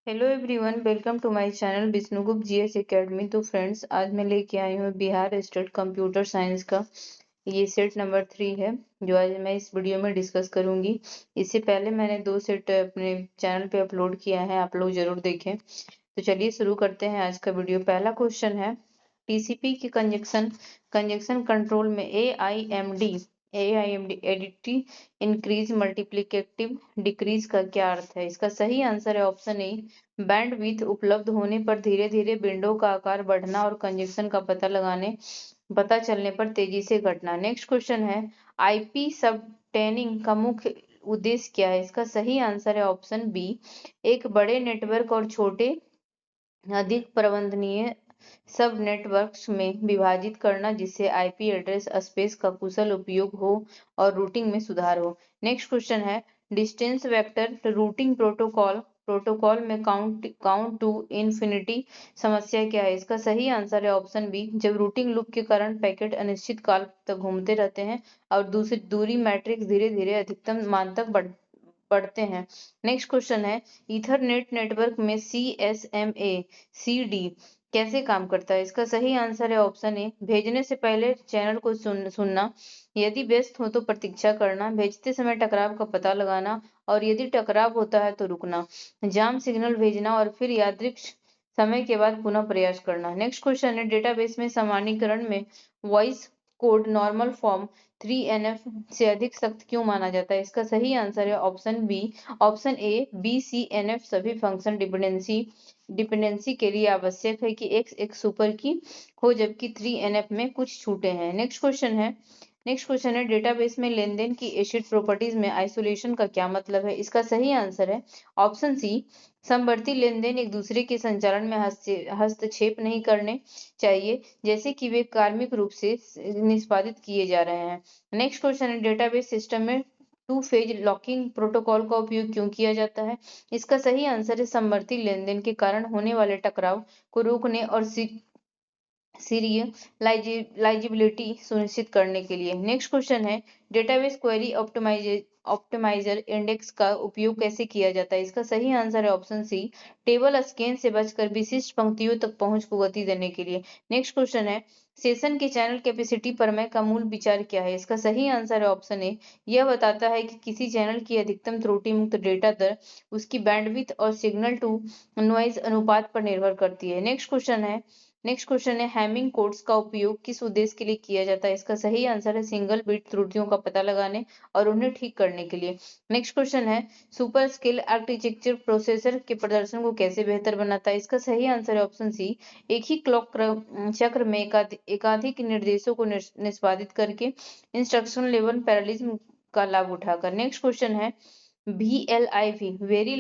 Hello everyone, welcome to my channel Vishnugupta GS academy. तो friends, आज मैं लेके आई हूँ बिहार स्टेट कंप्यूटर साइंस का ये सेट नंबर 3 है, जो आज मैं इस वीडियो में डिस्कस करूंगी। इससे पहले मैंने 2 सेट अपने चैनल पे अपलोड किया है, आप लोग जरूर देखें। तो चलिए शुरू करते हैं आज का वीडियो। पहला क्वेश्चन है, टीसीपी की कंजक्शन कंजक्शन कंट्रोल में एआईएमडी एडिटी इंक्रीज मल्टीप्लिकेटिव डिक्रीज का क्या अर्थ है? इसका सही आंसर है ऑप्शन ए, बैंडविड्थ उपलब्ध होने पर धीरे धीरे विंडो का आकार बढ़ना और कंजक्शन का पता चलने पर तेजी से घटना। नेक्स्ट क्वेश्चन है, आईपी सबटेनिंग का मुख्य उद्देश्य क्या है? इसका सही आंसर है ऑप्शन बी, एक बड़े नेटवर्क और छोटे अधिक प्रबंधनीय सब नेटवर्क्स में विभाजित करना, जिससे आईपी एड्रेस स्पेस का कुशल उपयोग हो और रूटिंग में सुधार हो। नेक्स्ट क्वेश्चन है, distance vector routing protocol protocol में काउंट टू इन्फिनिटी समस्या क्या है? इसका सही आंसर है ऑप्शन बी, जब रूटिंग लूप के कारण पैकेट अनिश्चित काल तक घूमते रहते हैं और दूसरी दूरी मैट्रिक्स धीरे धीरे अधिकतम मान तक बढ़ते हैं। नेक्स्ट क्वेश्चन है, ईथरनेट नेटवर्क में सीएसएमए सीडी कैसे काम करता है? इसका सही आंसर है ऑप्शन ए, भेजने से पहले चैनल को सुनना, यदि व्यस्त हो तो प्रतीक्षा करना, भेजते समय टकराव का पता लगाना और यदि टकराव होता है तो रुकना, जाम सिग्नल भेजना और फिर यादृच्छिक समय के बाद पुनः प्रयास करना। नेक्स्ट क्वेश्चन है, डेटाबेस में सामान्यीकरण में voice code normal form 3NF से अधिक सख्त क्यों माना जाता है? इसका सही आंसर है option B, option A BCNF सभी फंक्शन डिपेंडेंसी के लिए आवश्यक है कि X एक सुपर की हो, जबकि 3NF में कुछ छूटे हैं। नेक्स्ट क्वेश्चन है, डेटाबेस में लेनदेन की एसिड प्रॉपर्टीज में आइसोलेशन का क्या मतलब है? इसका सही आंसर है ऑप्शन सी, समवर्ती लेनदेन एक दूसरे के संचालन में हस्तक्षेप नहीं करने चाहिए, जैसे कि वे कार्मिक रूप से निष्पादित किए जा रहे हैं। नेक्स्ट क्वेश्चन है, डेटाबेस सिस्टम में टू फेज लॉकिंग प्रोटोकॉल का उपयोग क्यों किया जाता है? इसका सही आंसर है, समवर्ती लेनदेन के कारण होने वाले टकराव को रोकने और सीरियलाइजिबिलिटी सुनिश्चित करने के लिए। नेक्स्ट क्वेश्चन है, डेटाबेस क्वेरी ऑप्टिमाइजर इंडेक्स का उपयोग कैसे किया जाता है? इसका सही आंसर है ऑप्शन सी, टेबल स्कैन से बचकर विशिष्ट पंक्तियों तक पहुंच को गति देने के लिए। नेक्स्ट क्वेश्चन है, सेशन के चैनल कैपेसिटी प्रमेय का मूल विचार क्या है? इसका सही आंसर है ऑप्शन ए, यह बताता है कि किसी चैनल की अधिकतम त्रुटि मुक्त डेटा दर उसकी बैंडविड्थ और सिग्नल टू नॉइज अनुपात पर निर्भर करती है। नेक्स्ट क्वेश्चन है, हैमिंग कोड्स का उपयोग किस उद्देश्य के लिए किया जाता है? इसका सही आंसर है, सिंगल बिट त्रुटियों का पता लगाने और उन्हें ठीक करने के लिए। नेक्स्ट क्वेश्चन है, सुपर स्केल आर्किटेक्चर प्रोसेसर के प्रदर्शन को कैसे बेहतर बनाता है? इसका सही आंसर है ऑप्शन सी, एक ही क्लॉक चक्र में एकाधिक निर्देशों को निष्पादित करके इंस्ट्रक्शन लेवल पैरेललिज्म का लाभ उठाकर। नेक्स्ट क्वेश्चन है, VLIV very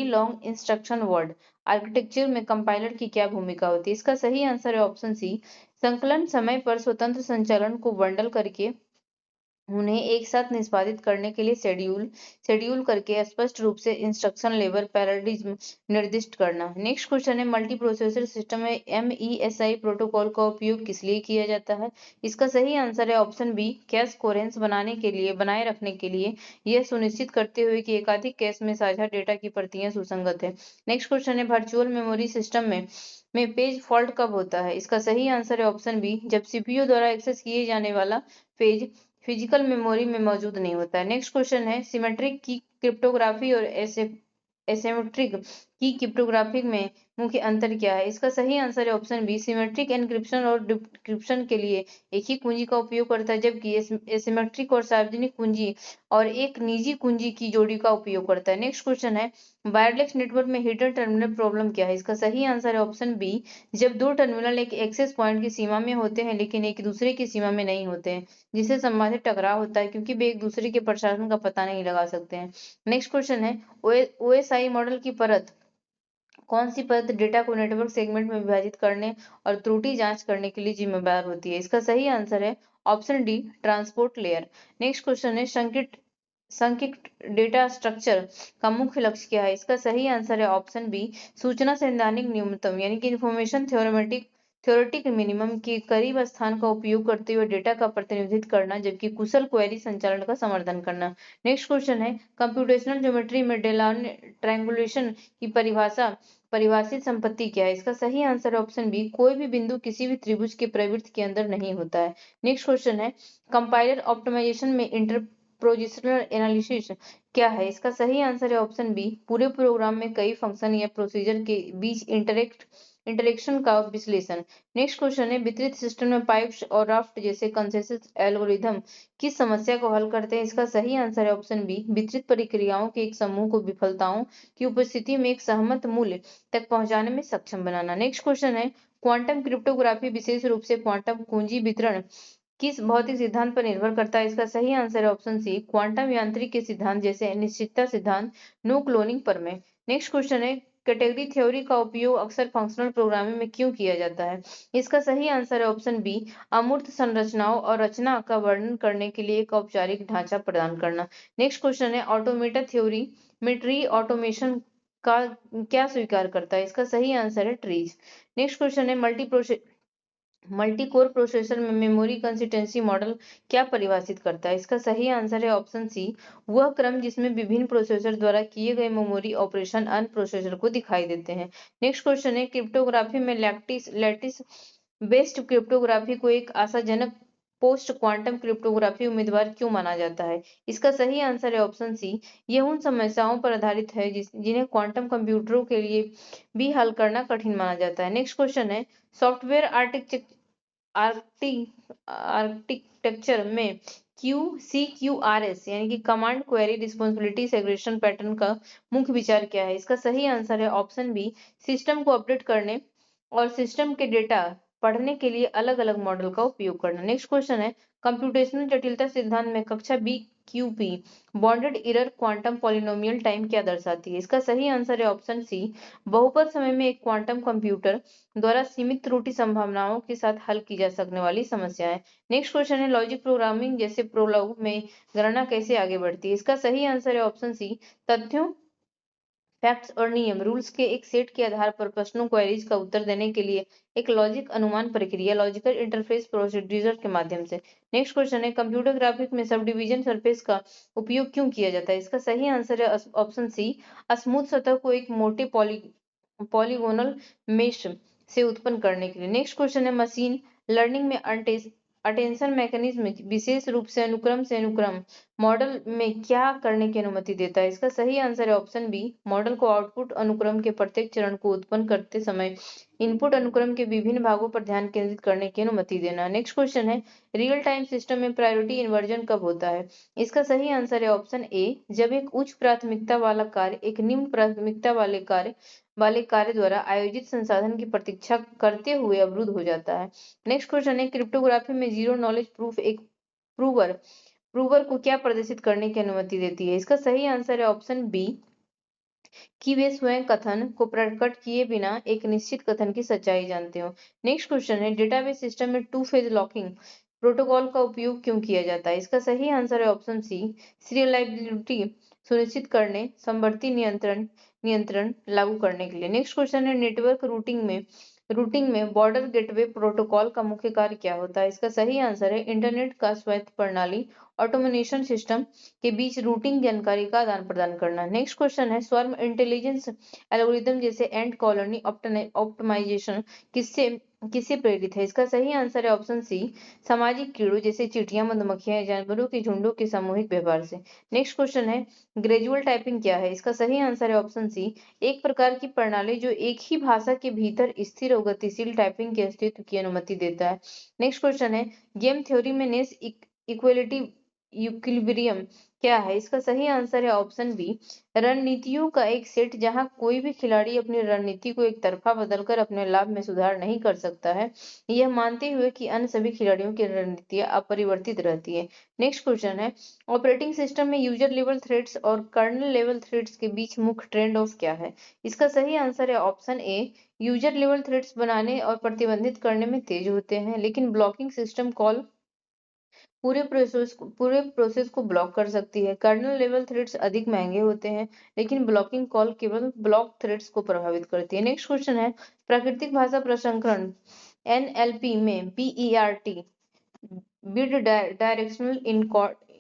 long instruction word architecture में कंपाइलर की क्या भूमिका होती है? इसका सही आंसर है ऑप्शन सी, संकलन समय पर स्वतंत्र संचालन को बंडल करके उन्हें एक साथ निष्पादित करने के लिए शेड्यूल करके स्पष्ट रूप से इंस्ट्रक्शन लेवल पैराडिज्म निर्दिष्ट करना। नेक्स्ट क्वेश्चन है, मल्टी प्रोसेसर सिस्टम में MESI प्रोटोकॉल का उपयोग किस लिए किया जाता है? इसका सही आंसर है ऑप्शन बी, कैश कोहेरेंस बनाए रखने के लिए, यह सुनिश्चित करते हुए कि एकाधिक कैश में साझा डेटा की प्रतियां सुसंगत है। नेक्स्ट क्वेश्चन है, वर्चुअल मेमोरी सिस्टम में पेज फॉल्ट कब होता है? इसका सही आंसर है ऑप्शन बी, जब सीपीयू द्वारा एक्सेस किए जाने वाला पेज फिजिकल मेमोरी में मौजूद नहीं होता है। नेक्स्ट क्वेश्चन है, सिमेट्रिक की क्रिप्टोग्राफी और एसिमेट्रिक की क्रिप्टोग्राफी में मुख्य अंतर क्या है? इसका सही आंसर है ऑप्शन बी, सिमेट्रिक एन्क्रिप्शन और डिक्रिप्शन के लिए एक ही कुंजी का उपयोग करता है, जबकि एसिमेट्रिक और सार्वजनिक कुंजी और एक निजी कुंजी की जोड़ी का उपयोग करता है। नेक्स्ट क्वेश्चन है, वायरलेस नेटवर्क में हिडन टर्मिनल प्रॉब्लम क्या है? इसका सही आंसर है ऑप्शन बी, जब दो टर्मिनल एक एक्सेस पॉइंट की सीमा में होते हैं लेकिन एक दूसरे की सीमा में नहीं होते हैं, जिससे संबंधित टकराव होता है, क्योंकि वे एक दूसरे के प्रशासन का पता नहीं लगा सकते हैं। नेक्स्ट क्वेश्चन है, OSI मॉडल की परत कौन सी परत डेटा को नेटवर्क सेगमेंट में विभाजित करने और त्रुटि जांच करने के लिए जिम्मेदार होती है? इसका सही आंसर है option D, transport layer. Next question है, संकिट डेटा स्ट्रक्चर का मुख्य लक्ष्य क्या है? इसका सही आंसर है ऑप्शन बी, सूचना सैद्धांतिक न्यूनतम यानी कि इंफॉर्मेशन थ्योरेटिक मिनिमम के करीब स्थान का उपयोग करते हुए डेटा का प्रतिनिधित्व करना, जबकि कुशल क्वेरी संचालन का समर्थन करना। नेक्स्ट क्वेश्चन है, कंप्यूटेशनल ज्योमेट्री में डेलान ट्रायंगुलेशन की परिभाषित संपत्ति क्या है? इसका सही आंसर है ऑप्शन बी, कोई भी बिंदु किसी भी त्रिभुज के परिवृत्त के अंदर नहीं होता है। नेक्स्ट क्वेश्चन है, कंपाइलर ऑप्टिमाइजेशन में इंटरपोजिशनल एनालिसिस क्या है? इसका सही आंसर है ऑप्शन बी, पूरे प्रोग्राम में कई फंक्शन या प्रोसीजर के बीच इंटरेक्शन का विश्लेषण। नेक्स्ट क्वेश्चन है, वितरित सिस्टम में पाइप्स और राफ्ट जैसे कंसेंसस एल्गोरिथम किस समस्या को हल करते हैं? इसका सही आंसर है ऑप्शन बी, वितरित प्रक्रियाओं के एक समूह को विफलताओं की उपस्थिति में एक सहमत मूल्य तक पहुंचाने में सक्षम बनाना। नेक्स्ट क्वेश्चन है, क्वांटम क्रिप्टोग्राफी विशेष रूप से क्वांटम कुंजी वितरण किस भौतिक सिद्धांत पर निर्भर करता है? इसका सही आंसर है ऑप्शन सी, क्वांटम यांत्रिक के सिद्धांत जैसे अनिश्चितता सिद्धांत, नो क्लोनिंग प्रमेय। नेक्स्ट क्वेश्चन है, कैटेगरी थ्योरी का उपयोग अक्सर फंक्शनल प्रोग्रामिंग में क्यों किया जाता है? इसका सही आंसर है ऑप्शन बी, अमूर्त संरचनाओं और रचना का वर्णन करने के लिए एक औपचारिक ढांचा प्रदान करना। नेक्स्ट क्वेश्चन है, ऑटोमेटा थ्योरी में ट्री ऑटोमेशन का क्या स्वीकार करता है? इसका सही आंसर है ट्रीज। नेक्स्ट क्वेश्चन है, मल्टी कोर प्रोसेसर में मेमोरी कंसिस्टेंसी मॉडल क्या परिभाषित करता है? इसका सही आंसर है ऑप्शन सी, वह क्रम जिसमें विभिन्न प्रोसेसर द्वारा किए गए मेमोरी ऑपरेशन अन्य प्रोसेसर को दिखाई देते हैं। नेक्स्ट क्वेश्चन है, क्रिप्टोग्राफी में लैटिस बेस्ड क्रिप्टोग्राफी को एक आशाजनक पोस्ट क्वांटम क्रिप्टोग्राफी उम्मीदवार क्यों माना जाता है? इसका सही आंसर है ऑप्शन सी, यह उन समस्याओं पर आधारित है जिन्हें क्वांटम कंप्यूटरों के लिए भी हल करना कठिन माना जाता है। नेक्स्ट क्वेश्चन है, सॉफ्टवेयर आर्किटेक्चर में CQRS यानी कि command query responsibility segregation pattern का मुख्य विचार क्या है? इसका सही आंसर है ऑप्शन बी, सिस्टम को अपडेट करने और सिस्टम के डेटा पढ़ने के लिए अलग अलग मॉडल का उपयोग करना। नेक्स्ट क्वेश्चन है, कंप्यूटेशनल जटिलता सिद्धांत में कक्षा BQP bonded error quantum polynomial time क्या दर्शाती है? इसका सही आंसर है ऑप्शन सी, बहुपद समय में एक क्वांटम कंप्यूटर द्वारा सीमित त्रुटि संभावनाओं के साथ हल की जा सकने वाली समस्या है। नेक्स्ट क्वेश्चन है, लॉजिक प्रोग्रामिंग जैसे प्रोलॉग में गणना कैसे आगे बढ़ती है? इसका सही आंसर है ऑप्शन सी, तथ्यों, फैक्ट्स और नियम रूल्स के एक सेट के आधार पर प्रश्नों क्वेरीज का उत्तर देने के लिए एक लॉजिक अनुमान प्रक्रिया लॉजिकल इंटरफेस प्रोसीड्यूर के माध्यम से। नेक्स्ट क्वेश्चन है, कंप्यूटर ग्राफिक में सब डिवीजन सरफेस का उपयोग क्यों किया जाता है? इसका सही आंसर है ऑप्शन सी, स्मूथ सतह को एक मोटे पॉलीगोनल मेश से उत्पन्न करने के लिए। नेक्स्ट क्वेश्चन है, मशीन लर्निंग में अटेंशन मैकेनिज्म विशेष रूप से अनुक्रम मॉडल में क्या करने की अनुमति देता है? इसका सही आंसर है ऑप्शन बी, मॉडल को आउटपुट अनुक्रम के प्रत्येक चरण को उत्पन्न करते समय इनपुट अनुक्रम के विभिन्न भागों पर ध्यान केंद्रित करने की अनुमति देना। नेक्स्ट क्वेश्चन है, रियल टाइम सिस्टम में प्रायोरिटी इन्वर्जन कब होता है? इसका सही आंसर है ऑप्शन ए, जब एक उच्च प्राथमिकता वाला कार्य एक निम्न प्राथमिकता वाले कार्य द्वारा आयोजित संसाधन की प्रतीक्षा करते हुए अवरुद्ध हो जाता है। नेक्स्ट क्वेश्चन है, क्रिप्टोग्राफी में जीरो नॉलेज प्रूफ एक प्रूवर को क्या प्रदर्शित करने की अनुमति देती है? इसका सही आंसर है ऑप्शन बी, कि वे स्वयं कथन को प्रकट किए बिना एक निश्चित कथन की सच्चाई जानते हो। नेक्स्ट क्वेश्चन है, डेटाबेस सिस्टम में टू फेज लॉकिंग प्रोटोकॉल का उपयोग क्यों किया जाता है? इसका सही आंसर है ऑप्शन सी, सीरियलाइजेबिलिटी सुनिश्चित करने समवर्ती नियंत्रण लागू करने के लिए। नेक्स्ट क्वेश्चन है, नेटवर्क रूटिंग में बॉर्डर गेटवे प्रोटोकॉल का मुख्य कार्य क्या होता है? इसका सही आंसर है, इंटरनेट का स्वायत्त प्रणाली ऑटोमेशन सिस्टम के बीच रूटिंग जानकारी का आदान प्रदान करना। नेक्स्ट क्वेश्चन है, स्वार्म इंटेलिजेंस एल्गोरिदम जैसे एंट कॉलोनी ऑप्टिमाइजेशन किससे किससे प्रेरित है? इसका सही आंसर है ऑप्शन सी, सामाजिक कीड़ों जैसे चींटियां, मधुमक्खियां या जानवरों के झुंडों के सामूहिक व्यवहार से। नेक्स्ट क्वेश्चन है, ग्रेजुअल टाइपिंग क्या है? इसका सही आंसर है ऑप्शन सी, एक प्रकार की प्रणाली जो एक ही भाषा के भीतर स्थिर और गतिशील टाइपिंग के अस्तित्व की अनुमति देता है। नेक्स्ट क्वेश्चन है, गेम थ्योरी में नेस इक्वलिटी इक्विलिब्रियम क्या है? इसका सही आंसर है ऑप्शन बी, रणनीतियों का एक सेट जहां कोई भी खिलाड़ी अपनी रणनीति को एक तरफा बदलकर अपने लाभ में सुधार नहीं कर सकता है, यह मानते हुए कि अन्य सभी खिलाड़ियों की रणनीतियां अपरिवर्तित रहती है। नेक्स्ट क्वेश्चन है, ऑपरेटिंग सिस्टम में यूजर लेवल थ्रेड्स और कर्नेल लेवल थ्रेड्स के बीच मुख्य ट्रेड ऑफ क्या है? इसका सही आंसर है option A, user level threads बनाने और प्रतिबंधित करने में तेज होते हैं, लेकिन ब्लॉकिंग सिस्टम कॉल पूरे प्रोसेस को ब्लॉक कर सकती है। कर्नेल लेवल थ्रेड्स अधिक महंगे होते हैं, लेकिन ब्लॉकिंग कॉल केवल ब्लॉक थ्रेड्स को प्रभावित करती है। नेक्स्ट क्वेश्चन है, प्राकृतिक भाषा प्रसंस्करण NLP में BERT bidirectional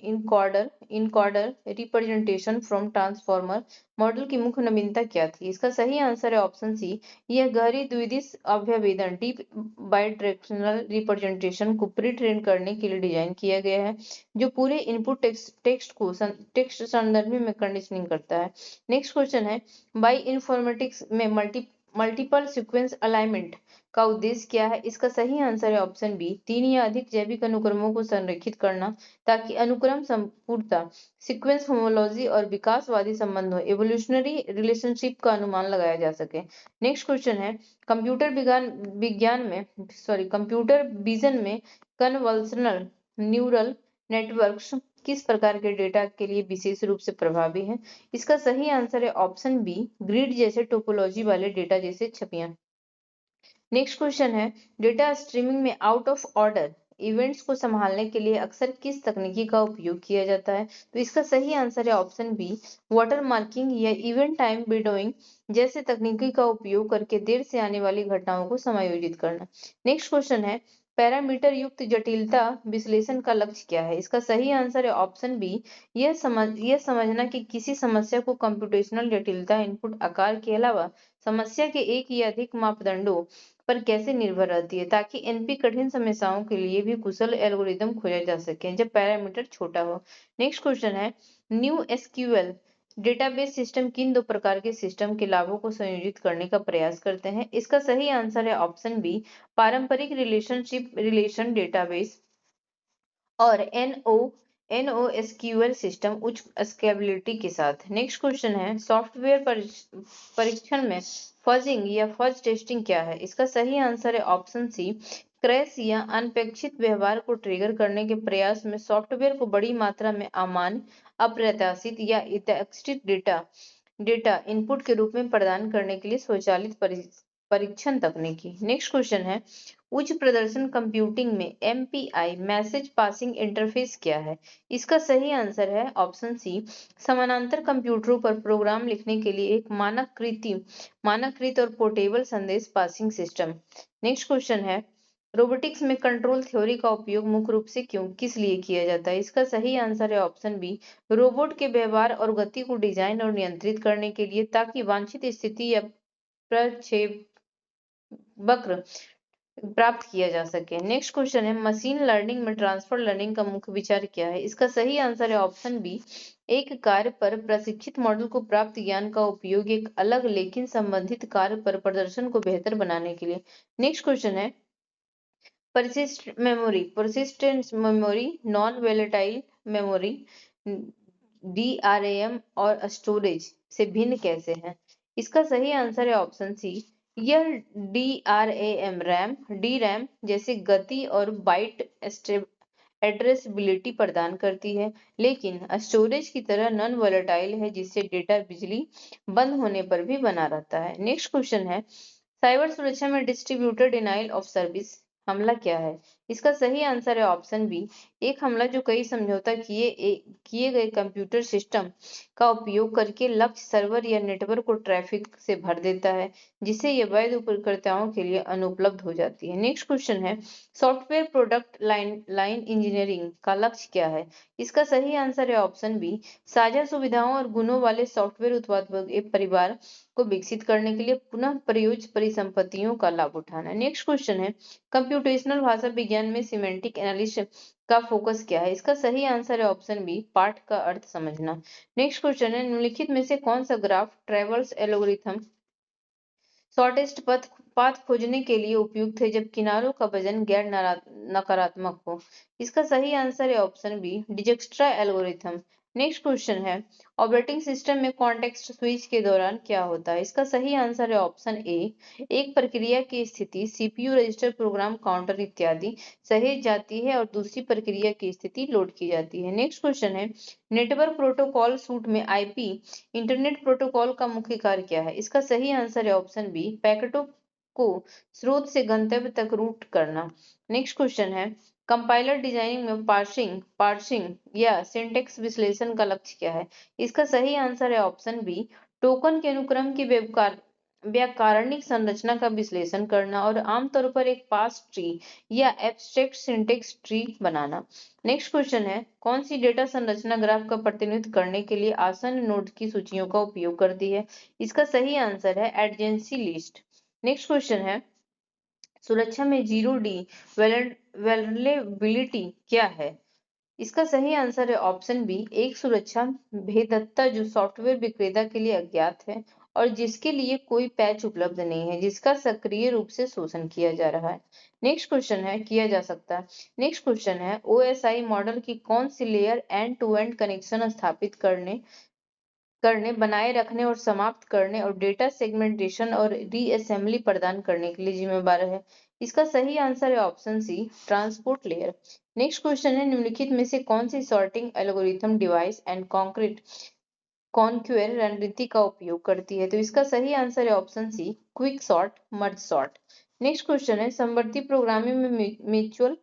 encoder representation from transformer model की मुख्य नवीनता क्या थी? इसका सही आंसर है ऑप्शन सी, यह गहरी द्विदिश अभ्यावेदन डीप बाइडायरेक्शनल रिप्रेजेंटेशन को प्री ट्रेन करने के लिए डिजाइन किया गया है, जो पूरे इनपुट टेक्स्ट संदर्भ में कंडीशनिंग करता है। नेक्स्ट क्वेश्चन है, बाई इन्फॉर्मेटिक्स में मल्टीपल सीक्वेंस अलाइनमेंट का उद्देश्य क्या है? इसका सही आंसर है ऑप्शन बी, 3 या अधिक जैविक अनुक्रमों को संरेखित करना ताकि अनुक्रम संपूर्णता, सीक्वेंस होमोलॉजी और विकासवादी संबंधों एवोल्यूशनरी रिलेशनशिप का अनुमान लगाया जा सके। नेक्स्ट क्वेश्चन है, कंप्यूटर विजन में कन्वोल्यूशनल न्यूरल नेटवर्क्स किस प्रकार के डेटा के लिए विशेष रूप से प्रभावी हैं? इसका सही आंसर है ऑप्शन बी, ग्रिड जैसे टोपोलॉजी वाले डेटा जैसे छवियां। नेक्स्ट क्वेश्चन है, डेटा स्ट्रीमिंग में आउट ऑफ ऑर्डर इवेंट्स को संभालने के लिए अक्सर किस तकनीकी का उपयोग किया जाता है? तो इसका सही आंसर है ऑप्शन बी, वाटर मार्किंग या इवेंट टाइम विंडोइंग जैसे तकनीकी का उपयोग करके देर से आने वाली घटनाओं को समायोजित करना। नेक्स्ट क्वेश्चन है, पैरामीटर युक्त जटिलता विश्लेषण का लक्ष्य क्या है? इसका सही आंसर है ऑप्शन बी, यह समझना कि किसी समस्या को कंप्यूटेशनल जटिलता इनपुट आकार के अलावा समस्या के एक या अधिक मापदंडों पर कैसे निर्भर रहती है, ताकि एनपी कठिन समस्याओं के लिए भी कुशल एल्गोरिदम खोजा जा सके जब पैरामीटर छोटा हो। नेक्स्ट क्वेश्चन है, न्यू एसक्यूएल डेटाबेस सिस्टम किन दो प्रकार के सिस्टम के लाभों को संयोजित करने का प्रयास करते हैं? इसका सही आंसर है ऑप्शन बी, पारंपरिक रिलेशन डेटाबेस और NoSQL सिस्टम उच्च स्केलेबिलिटी के साथ। नेक्स्ट क्वेश्चन है, सॉफ्टवेयर परीक्षण में फजिंग या फज टेस्टिंग क्या है? इसका सही आंसर है ऑप्शन सी, क्रैश या अनपेक्षित व्यवहार को ट्रिगर करने के प्रयास में सॉफ्टवेयर को बड़ी मात्रा में अमान्य, अप्रत्याशित या अयादृच्छिक डेटा इनपुट के रूप में प्रदान करने के लिए स्वचालित परीक्षण तकनीकी। नेक्स्ट क्वेश्चन है, उच्च प्रदर्शन कंप्यूटिंग में MPI मैसेज पासिंग इंटरफेस क्या है? इसका सही आंसर है ऑप्शन सी, समानांतर कंप्यूटरों पर प्रोग्राम लिखने के लिए एक मानकीकृत और पोर्टेबल संदेश पासिंग सिस्टम। नेक्स्ट क्वेश्चन है, रोबोटिक्स में कंट्रोल थ्योरी का उपयोग मुख्य रूप से किस लिए किया जाता है? इसका सही आंसर है ऑप्शन बी, रोबोट के व्यवहार और गति को डिजाइन और नियंत्रित करने के लिए, ताकि वांछित स्थिति या प्रक्षेपवक्र प्राप्त किया जा सके। नेक्स्ट क्वेश्चन है, मशीन लर्निंग में ट्रांसफर लर्निंग का मुख्य विचार क्या है? इसका सही आंसर है ऑप्शन बी, एक कार्य पर प्रशिक्षित मॉडल को प्राप्त ज्ञान का उपयोग एक अलग लेकिन संबंधित कार्य पर प्रदर्शन को बेहतर बनाने के लिए। नेक्स्ट क्वेश्चन है, persistent memory, non volatile memory, DRAM और स्टोरेज से भिन्न कैसे है? इसका सही आंसर है ऑप्शन सी, यह DRAM DRAM जैसे गति और बाइट एड्रेसेबिलिटी प्रदान करती है, लेकिन स्टोरेज की तरह नॉन वोलेटाइल है, जिससे डेटा बिजली बंद होने पर भी बना रहता है। नेक्स्ट क्वेश्चन है, साइबर सुरक्षा में डिस्ट्रीब्यूटेड डिनाइल ऑफ सर्विस हमला क्या है? इसका सही आंसर है ऑप्शन बी, एक हमला जो कई समझौता किए गए कंप्यूटर सिस्टम का उपयोग करके लक्ष्य सर्वर या नेटवर्क को ट्रैफिक से भर देता है, जिससे यह वैध उपयोगकर्ताओं के लिए अनुपलब्ध हो जाती है। नेक्स्ट क्वेश्चन है, सॉफ्टवेयर प्रोडक्ट लाइन इंजीनियरिंग का लक्ष्य क्या है? इसका सही आंसर है ऑप्शन बी, साझा सुविधाओं और गुणों वाले सॉफ्टवेयर उत्पाद एक परिवार को विकसित करने के लिए पुनः प्रयोज्य परिसंपत्तियों का लाभ उठाना। नेक्स्ट क्वेश्चन है, कंप्यूटेशनल भाषा विज्ञान में सिमेंटिक एनालिसिस का फोकस क्या है? इसका सही आंसर है ऑप्शन बी, पाठ का अर्थ समझना। नेक्स्ट क्वेश्चन है, निम्नलिखित में से कौन सा ग्राफ ट्रेवर्स एल्गोरिथम शॉर्टेस्ट पाथ खोजने के लिए उपयुक्त है जब किनारों का वजन गैर नकारात्मक हो? इसका सही आंसर है option B, Dijkstra algorithm. Next question है, ऑपरेटिंग सिस्टम में कॉन्टेक्स्ट स्विच के दौरान क्या होता है? इसका सही आंसर है ऑप्शन ए, एक प्रक्रिया की स्थिति CPU रजिस्टर प्रोग्राम काउंटर इत्यादि सहेज जाती है और दूसरी प्रक्रिया की स्थिति लोड की जाती है। नेक्स्ट क्वेश्चन है, नेटवर्क प्रोटोकॉल सूट में IP इंटरनेट प्रोटोकॉल का मुख्य कार्य क्या है? इसका सही आंसर है ऑप्शन बी, पैकेटों को स्रोत से गंतव्य तक रूट करना। नेक्स्ट क्वेश्चन है, कंपाइलर डिजाइनिंग में पार्सिंग या सिंटेक्स विश्लेषण का लक्ष्य क्या है? इसका सही आंसर है ऑप्शन बी, टोकन के अनुक्रम की व्याकरणिक संरचना का विश्लेषण करना और आमतौर पर एक पास ट्री या एब्स्ट्रैक्ट सिंटेक्स ट्री बनाना। नेक्स्ट क्वेश्चन है, कौन सी डेटा संरचना ग्राफ का प्रतिनिधित्व करने के लिए आसन्न नोड की सूचियों का उपयोग करती है? इसका सही आंसर है एडजेंसी लिस्ट। नेक्स्ट क्वेश्चन है, सुरक्षा में जीरो डी वेलनेरेबिलिटी क्या है? इसका सही आंसर है ऑप्शन बी, एक सुरक्षा भेद्यता जो सॉफ्टवेयर विक्रेता के लिए अज्ञात है और जिसके लिए कोई पैच उपलब्ध नहीं है, जिसका सक्रिय रूप से शोषण किया जा रहा है। नेक्स्ट क्वेश्चन है, किया जा सकता है। नेक्स्ट क्वेश्चन है, ओएसआई मॉडल की कौन सी layer end to end connection स्थापित करने, बनाए रखने और समाप्त करने और डेटा सेगमेंटेशन और रीअसेंबली प्रदान करने के लिए जिम्मेदार है? इसका सही आंसर है option C, transport layer. Next question है, निम्नलिखित में से कौन सी sorting algorithm divide and concrete conquer रणनीति का उपयोग करती है? तो इसका सही आंसर है option C, quick sort merge sort. Next question है, समवर्ती प्रोग्रामिंग में म्यूचुअल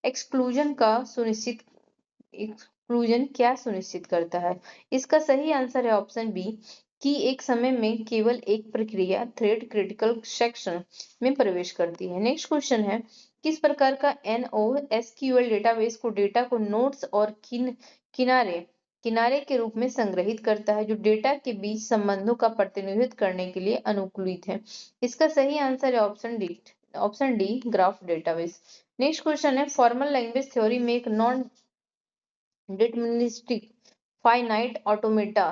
एक्सक्लूजन का सुनिश्चित एक्सक्लूजन क्या सुनिश्चित करता है? इसका सही आंसर है ऑप्शन बी, कि एक समय में केवल एक प्रक्रिया थ्रेड क्रिटिकल सेक्शन में प्रवेश करती है। नेक्स्ट क्वेश्चन है, किस प्रकार का NoSQL डेटाबेस को डेटा को नोड्स और किनारे किनारे के रूप में संग्रहित करता है, जो डेटा के बीच संबंधों का प्रतिनिधित्व करने के लिए अनुकूलित है? इसका सही आंसर है option D, graph database. Next question है, फॉर्मल लैंग्वेज थ्योरी में एक नॉन डिटर्मिनिस्टिक फाइनाइट ऑटोमेटा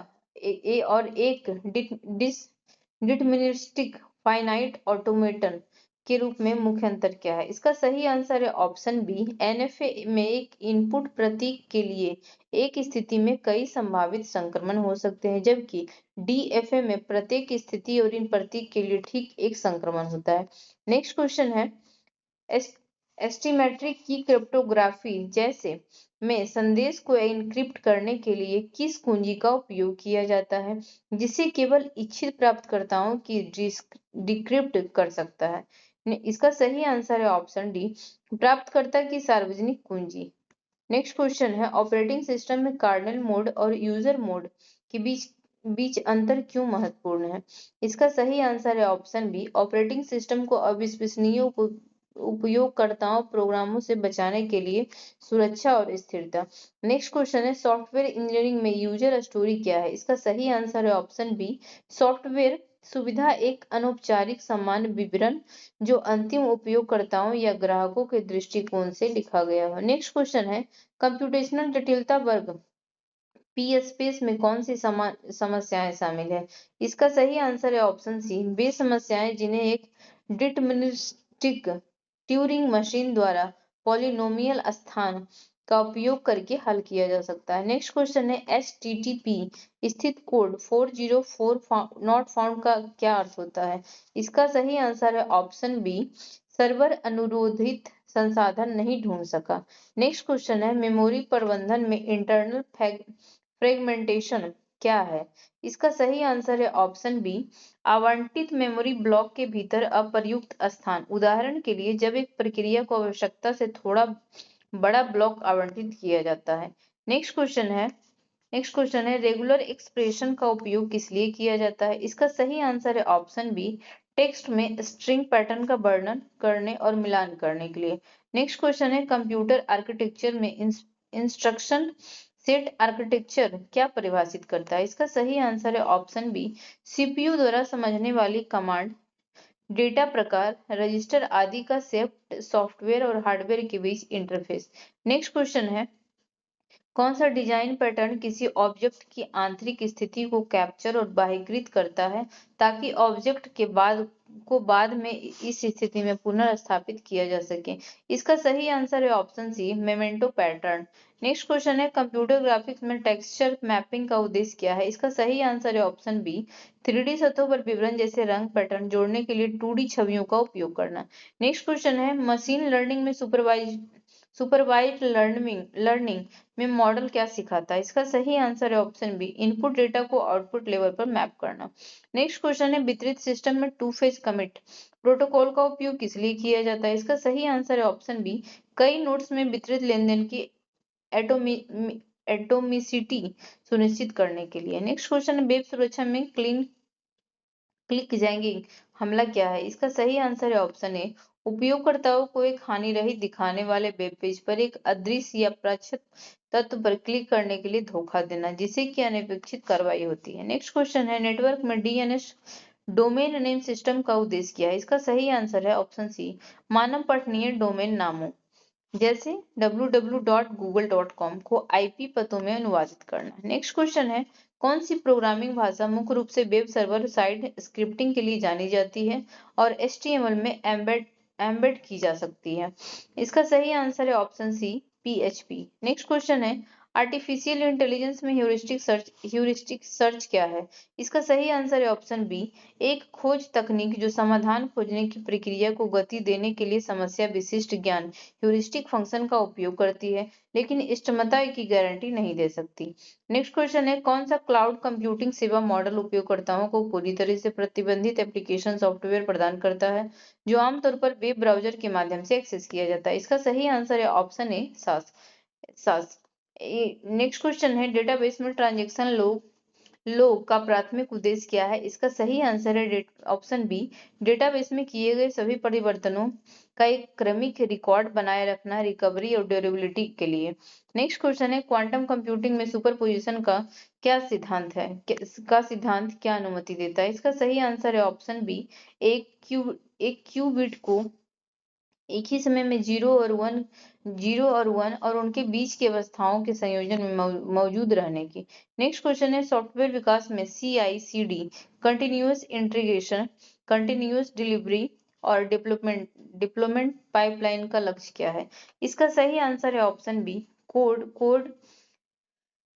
और एक डिटर्मिनिस्टिक फाइनाइट ऑटोमेटन के रूप में मुख्य अंतर क्या है? इसका सही आंसर है ऑप्शन बी, एनएफए में एक इनपुट प्रतीक के लिए एक स्थिति में कई संभावित संक्रमण हो सकते हैं, जबकि डीएफए में प्रत्येक स्थिति और इन प्रतीक के लिए ठीक एक संक्रमण होता है। नेक्स्ट क्वेश्चन है, एस्टिमेट्रिक की क्रिप्टोग्राफी जैसे में संदेश को एन्क्रिप्ट करने के लिए किस कुंजी का उपयोग किया जाता है, जिसे केवल इच्छित प्राप्तकर्ताओं की डिक्रिप्ट कर सकता है? इसका सही आंसर है ऑप्शन डी, प्राप्तकर्ता की सार्वजनिक कुंजी। नेक्स्ट क्वेश्चन है, ऑपरेटिंग सिस्टम में कर्नेल मोड और यूजर मोड के बीच बीच अंतर क्यों महत्वपूर्ण है? इसका सही आंसर है ऑप्शन बी, ऑपरेटिंग सिस्टम को अविश्वसनीय उपयोगकर्ताओं प्रोग्रामों से बचाने के लिए सुरक्षा और स्थिरता। नेक्स्ट क्वेश्चन है, सॉफ्टवेयर इंजीनियरिंग में यूजर स्टोरी क्या है? इसका सही आंसर है ऑप्शन बी, सॉफ्टवेयर सुविधा एक अनौपचारिक सामान्य विवरण जो अंतिम उपयोगकर्ताओं या ग्राहकों के दृष्टिकोण से लिखा गया हो। नेक्स्ट क्वेश्चन है, कंप्यूटेशनल जटिलता वर्ग पी स्पेस में कौन सी समस्याएं शामिल है? इसका सही आंसर है ऑप्शन सी, वे समस्याएं जिन्हें एक डिटर्मिनिस्टिक ट्यूरिंग मशीन द्वारा पॉलिनोमियल स्थान का उपयोग करके हल किया जा सकता है। नेक्स्ट क्वेश्चन है, HTTP स्थित कोड 404 नॉट फाउंड का क्या अर्थ होता है? इसका सही आंसर है ऑप्शन बी, सर्वर अनुरोधित संसाधन नहीं ढूंढ सका। नेक्स्ट क्वेश्चन है, मेमोरी प्रबंधन में इंटरनल फ्रेगमेंटेशन क्या है? इसका सही आंसर है ऑप्शन बी, आवंटित मेमोरी ब्लॉक के भीतर अप्रयुक्त स्थान। उदाहरण के लिए, जब एक प्रक्रिया को आवश्यकता से थोड़ा बड़ा ब्लॉक आवंटित किया जाता है। नेक्स्ट क्वेश्चन है, रेगुलर एक्सप्रेशन का उपयोग किस लिए किया जाता है? इसका सही आंसर है ऑप्शन बी, टेक्स्ट में स्ट्रिंग पैटर्न का वर्णन करने और मिलान करने के लिए। नेक्स्ट क्वेश्चन है, कंप्यूटर आर्किटेक्चर में इंस्ट्रक्शन सेट आर्किटेक्चर क्या परिभाषित करता है? इसका सही आंसर है ऑप्शन बी, सीपीयू द्वारा समझने वाली कमांड, डेटा प्रकार, रजिस्टर आदि का सेट सॉफ्टवेयर और हार्डवेयर के बीच इंटरफेस। नेक्स्ट क्वेश्चन है, कौन सा डिजाइन पैटर्न किसी ऑब्जेक्ट की आंतरिक स्थिति को कैप्चर और बाह्यकृत करता है ताकि ऑब्जेक्ट के बाद में इस स्थिति में पुनर्स्थापित किया जा सके? इसका सही आंसर है option C, memento pattern. Next question है, कंप्यूटर ग्राफिक्स में टेक्सचर मैपिंग का उद्देश्य क्या है? इसका सही आंसर है ऑप्शन बी, 3D सतहों पर विवरण जैसे रंग पैटर्न जोड़ने के लिए 2D छवियों का उपयोग करना। नेक्स्ट क्वेश्चन है, मशीन लर्निंग में सुपरवाइज्ड लर्निंग में मॉडल क्या सिखाता है? इसका सही आंसर है ऑप्शन बी, इनपुट डेटा को आउटपुट लेवल पर मैप करना। नेक्स्ट क्वेश्चन है, वितरित सिस्टम में टू फेज कमिट प्रोटोकॉल का उपयोग किस लिए किया जाता है? इसका सही आंसर है ऑप्शन बी, कई नोड्स में वितरित लेनदेन की एटोमिसिटी सुनिश्चित करने के लिए। नेक्स्ट क्वेश्चन है, वेब सुरक्षा में क्लीन क्लिक जैगिंग हमला क्या है? इसका सही आंसर है ऑप्शन ए, उपयोगकर्ताओं को एक हानिरहित दिखाने वाले वेब पेज पर एक अदृश्य या प्रच्छन्न तत्व पर क्लिक करने के लिए धोखा देना, जिससे कि अनपेक्षित कार्रवाई होती है। नेक्स्ट क्वेश्चन है, नेटवर्क में डीएनएस डोमेन नेम सिस्टम का उद्देश्य क्या है? इसका सही आंसर है ऑप्शन सी, मानव पठनीय डोमेन नामों जैसे www.google.com को आईपी पतों में अनुवादित करना। नेक्स्ट क्वेश्चन है, कौन सी प्रोग्रामिंग भाषा मुख्य रूप से वेब सर्वर साइड स्क्रिप्टिंग के लिए जानी जाती है और एचटीएमएल में एम्बेड की जा सकती है? इसका सही आंसर है option C, PHP. Next question है, आर्टिफिशियल इंटेलिजेंस में ह्यूरिस्टिक सर्च क्या है? इसका सही आंसर है ऑप्शन बी, एक खोज तकनीक जो समाधान खोजने की प्रक्रिया को गति देने के लिए समस्या विशिष्ट ज्ञान ह्यूरिस्टिक फंक्शन का उपयोग करती है, लेकिन इष्टतमता की गारंटी नहीं दे सकती। नेक्स्ट क्वेश्चन है, कौन सा क्लाउड कंप्यूटिंग सेवा मॉडल उपयोगकर्ताओं को पूरी तरह से प्रतिबंधित एप्लीकेशन सॉफ्टवेयर प्रदान करता है, जो आमतौर पर वेब ब्राउजर के माध्यम से एक्सेस किया जाता है? इसका सही आंसर है ऑप्शन ए, सास सास नेक्स्ट क्वेश्चन है, डेटाबेस में ट्रांजैक्शन लोग का प्राथमिक उद्देश्य क्या है? इसका सही आंसर है ऑप्शन बी, डेटाबेस में किए गए सभी परिवर्तनों का एक क्रमिक रिकॉर्ड बनाए रखना, रिकवरी और ड्यूरेबिलिटी के लिए। नेक्स्ट क्वेश्चन है, क्वांटम कंप्यूटिंग में सुपरपोजिशन का क्या सिद्धांत है? का सिद्धांत क्या अनुमति देता है? इसका सही आंसर है ऑप्शन बी, एक क्यूबिट को एक ही समय में जीरो और वन और उनके बीच की अवस्थाओं के संयोजन में मौजूद रहने की। नेक्स्ट क्वेश्चन है, सॉफ्टवेयर विकास में CI/CD continuous integration, continuous delivery और डिप्लोयमेंट पाइपलाइन का लक्ष्य क्या है? इसका सही आंसर है ऑप्शन बी,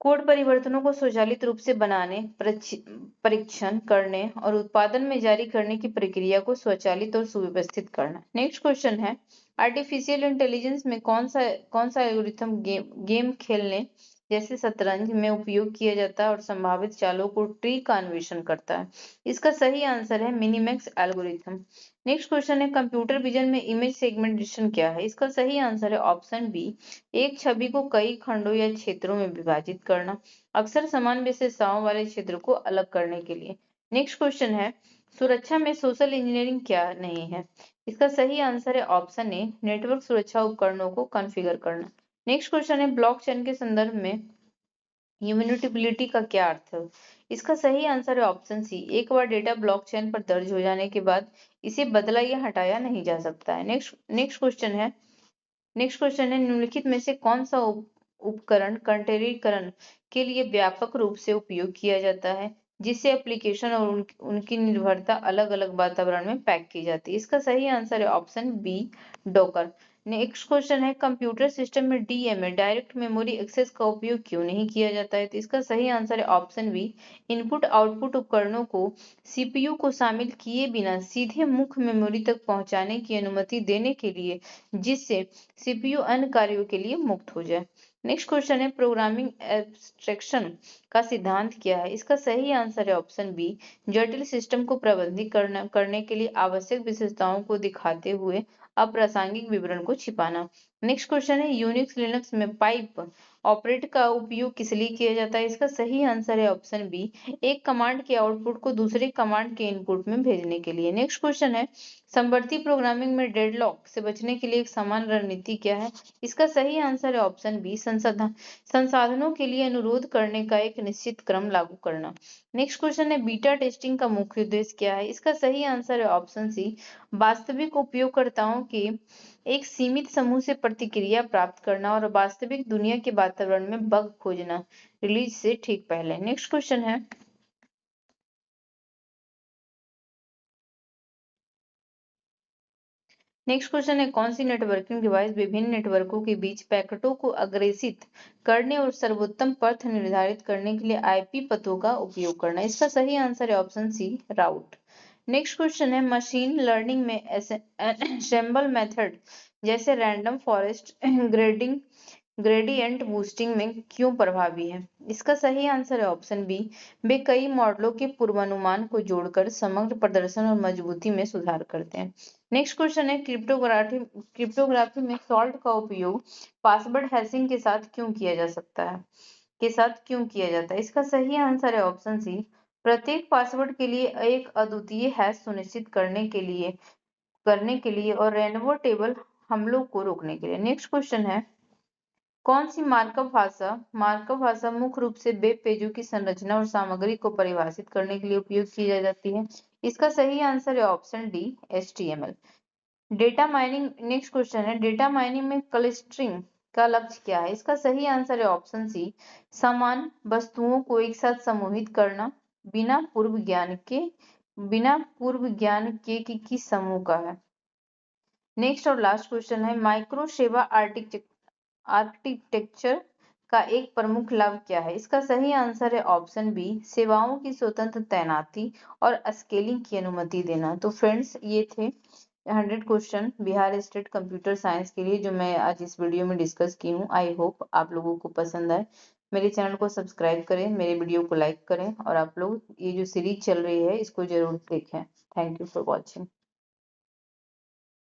कोड परिवर्तनों को स्वचालित रूप से बनाने, परीक्षण करने और उत्पादन में जारी करने की प्रक्रिया को स्वचालित और सुव्यवस्थित करना। नेक्स्ट क्वेश्चन है, आर्टिफिशियल इंटेलिजेंस में कौन सा एल्गोरिथम गेम खेलने जैसे शतरंज में उपयोग किया जाता है और संभावित चालों को ट्री का अन्वेषण करता है? इसका सही आंसर है मिनिमैक्स एल्गोरिथम। नेक्स्ट क्वेश्चन है, कंप्यूटर विजन में इमेज सेगमेंटेशन क्या है? इसका सही आंसर है ऑप्शन बी, एक छवि को कई खंडों या क्षेत्रों में विभाजित करना, अक्सर समान विशेषताओं वाले क्षेत्र को अलग करने के लिए। नेक्स्ट क्वेश्चन है, सुरक्षा में सोशल इंजीनियरिंग क्या नहीं है? इसका सही आंसर है ऑप्शन ए, नेटवर्क सुरक्षा उपकरणों को कॉन्फ़िगर करना। नेक्स्ट क्वेश्चन है, ब्लॉकचेन के संदर्भ में इम्यूटेबिलिटी का क्या अर्थ है? इसका सही आंसर है ऑप्शन सी, एक बार डेटा ब्लॉकचेन पर दर्ज हो जाने के बाद इसे बदला या हटाया नहीं जा सकता है। नेक्स्ट क्वेश्चन है, निम्नलिखित में से कौन सा उपकरण कंटेनरीकरण के लिए व्यापक रूप से उपयोग किया जाता है, जिससे एप्लीकेशन और उनकी निर्भरता अलग अलग वातावरण में पैक की जाती है? इसका सही आंसर है option B, Docker. Next question है, कंप्यूटर सिस्टम में डीएमए डायरेक्ट मेमोरी एक्सेस का उपयोग क्यों नहीं किया जाता है? तो इसका सही आंसर है ऑप्शन बी, इनपुट आउटपुट उपकरणों को सीपीयू को शामिल किए बिना सीधे मुख्य मेमोरी तक पहुंचाने की अनुमति देने के लिए, जिससे सीपीयू अन्य कार्यों के लिए मुक्त हो जाए। नेक्स्ट क्वेश्चन है, प्रोग्रामिंग एब्स्ट्रैक्शन का सिद्धांत क्या है? इसका सही आंसर है ऑप्शन बी, जटिल सिस्टम को प्रबंधित करने के लिए आवश्यक विशेषताओं को दिखाते हुए अप्रासंगिक विवरण को छिपाना। नेक्स्ट क्वेश्चन है, यूनिक्स लिनक्स में पाइप ऑपरेट का उपयोग किस लिए किया जाता है? इसका सही आंसर है ऑप्शन बी, एक कमांड के आउटपुट को दूसरे कमांड के इनपुट में भेजने के लिए। नेक्स्ट क्वेश्चन है, समवर्ती प्रोग्रामिंग में डेडलॉक से बचने के लिए एक समान रणनीति क्या है? इसका सही आंसर है ऑप्शन बी, संसाधनों के लिए अनुरोध करने का एक निश्चित क्रम लागू करना। नेक्स्ट क्वेश्चन है, बीटा टेस्टिंग का मुख्य उद्देश्य क्या है? इसका सही आंसर है ऑप्शन सी, वास्तविक उपयोगकर्ताओं के एक सीमित समूह से प्रतिक्रिया प्राप्त करना और वास्तविक दुनिया के वातावरण में बग खोजना रिलीज से ठीक पहले। नेक्स्ट क्वेश्चन है, कौन सी नेटवर्किंग डिवाइस विभिन्न नेटवर्कों के बीच पैकेटों को अग्रेसित करने और सर्वोत्तम पथ निर्धारित करने के लिए आईपी पतों का उपयोग करना? इसका सही आंसर है ऑप्शन सी, राउट। नेक्स्ट क्वेश्चन है, मशीन लर्निंग में असेंबल मेथड जैसे रैंडम फॉरेस्ट ग्रेडियंट बूस्टिंग में क्यों प्रभावी है? इसका सही आंसर है ऑप्शन बी, वे कई मॉडलों के पूर्वानुमान को जोड़कर समग्र प्रदर्शन और मजबूती में सुधार करते हैं। नेक्स्ट क्वेश्चन है, क्रिप्टोग्राफी में सॉल्ट का उपयोग पासवर्ड हैशिंग के साथ क्यों किया जाता है? इसका सही आंसर है ऑप्शन सी, प्रत्येक पासवर्ड के लिए एक अद्वितीय हैश सुनिश्चित करने के लिए और रेनबो टेबल हमलों को रोकने के लिए। नेक्स्ट क्वेश्चन है, कौन सी मार्कअप भाषा मुख्य रूप से वेब पेजों की संरचना और सामग्री को परिभाषित करने के लिए उपयोग की जाती है? इसका सही आंसर है option D, HTML। Data mining, next question है, डेटा माइनिंग में क्लस्टरिंग का लक्ष्य क्या है? इसका सही आंसर है ऑप्शन सी, समान वस्तुओं को एक साथ समूहित करना बिना पूर्व ज्ञान के कि किस समूह का है। नेक्स्ट और लास्ट क्वेश्चन है, माइक्रो सेवा आर्किटेक्चर का एक प्रमुख लाभ क्या है? इसका सही आंसर है ऑप्शन बी, सेवाओं की स्वतंत्र तैनाती और स्केलिंग की अनुमति देना। तो फ्रेंड्स, ये थे 100 question Bihar state computer science के लिए जो मैं आज इस वीडियो में डिस्कस की हूँ। आई होप आप लोगों को पसंद आए। मेरे चैनल को सब्सक्राइब करें, मेरे वीडियो को लाइक करें और आप लोग ये जो सीरीज चल रही है इसको जरूर देखें। Thank you for watching.